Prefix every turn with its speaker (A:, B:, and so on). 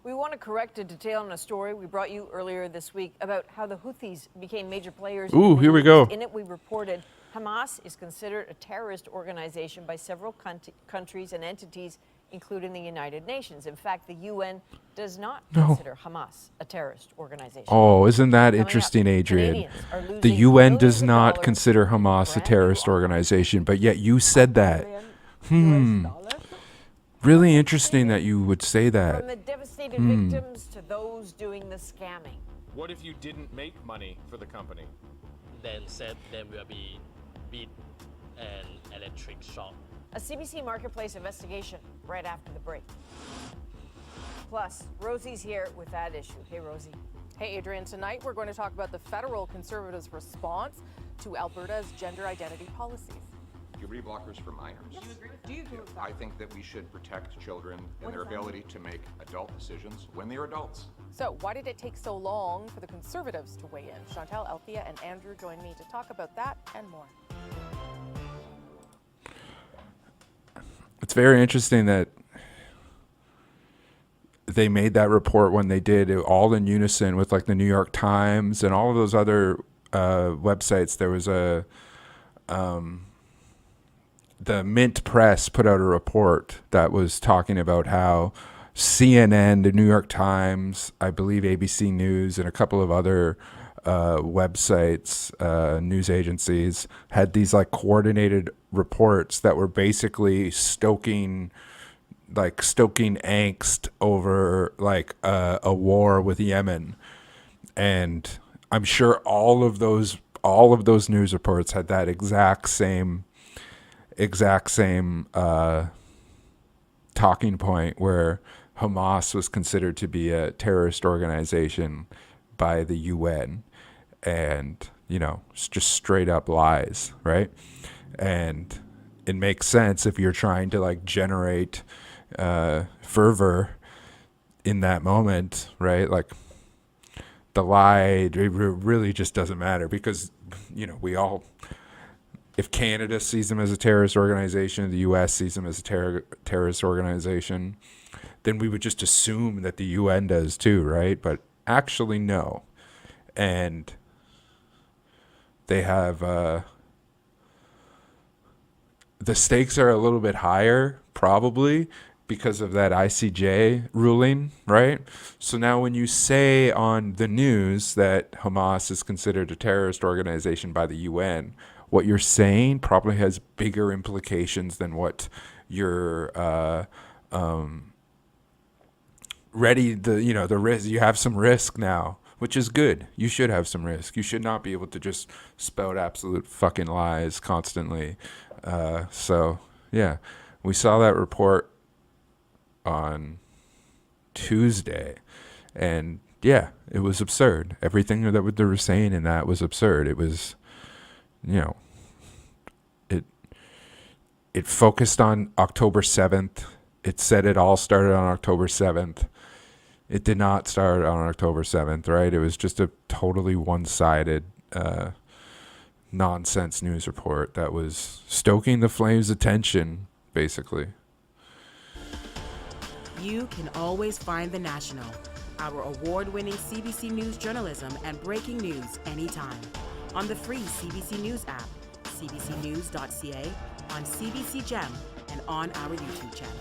A: We want to correct a detail on a story we brought you earlier this week about how the Houthis became major players.
B: Ooh, here we go.
A: In it, we reported Hamas is considered a terrorist organization by several countries and entities, including the United Nations. In fact, the UN does not consider Hamas a terrorist organization.
B: Oh, isn't that interesting, Adrian? The UN does not consider Hamas a terrorist organization, but yet you said that. Really interesting that you would say that.
A: From the devastated victims to those doing the scamming.
C: What if you didn't make money for the company?
D: Then will be beat and electric shock.
A: A CBC Marketplace investigation right after the break. Plus, Rosie's here with that issue. Hey, Rosie.
E: Hey, Adrian. Tonight we're going to talk about the federal Conservatives' response to Alberta's gender identity policies.
F: Puberty blockers for minors.
E: Yes. Do you agree with that?
F: I think that we should protect children and their ability to make adult decisions when they're adults.
E: So why did it take so long for the Conservatives to weigh in? Chantal, Althea, and Andrew join me to talk about that and more.
B: It's very interesting that they made that report when they did, all in unison with like the New York Times and all of those other websites. There was the Mint Press put out a report that was talking about how CNN, the New York Times, I believe ABC News, and a couple of other websites, news agencies had these like coordinated reports that were basically stoking angst over like a war with Yemen. And I'm sure all of those news reports had that exact same talking point, where Hamas was considered to be a terrorist organization by the UN, and it's just straight up lies, right? And it makes sense if you're trying to like generate fervor in that moment, right? Like the lie, it really just doesn't matter, because if Canada sees them as a terrorist organization, the U.S. sees them as a terrorist organization, then we would just assume that the UN does too, right? But actually, no. And they have the stakes are a little bit higher, probably, because of that ICJ ruling, right? So now when you say on the news that Hamas is considered a terrorist organization by the UN, what you're saying probably has bigger implications than what you're ready. The risk, you have some risk now, which is good. You should have some risk. You should not be able to just spout absolute fucking lies constantly. So yeah, we saw that report on Tuesday, and yeah, it was absurd. Everything that they were saying in that was absurd. It was, it focused on October 7th. It said it all started on October 7th. It did not start on October 7th, right? It was just a totally one-sided nonsense news report that was stoking the flames of tension, basically.
G: You can always find The National, our award-winning CBC News journalism and breaking news anytime, on the free CBC News app, cbcnews.ca, on CBC Gem, and on our YouTube channel.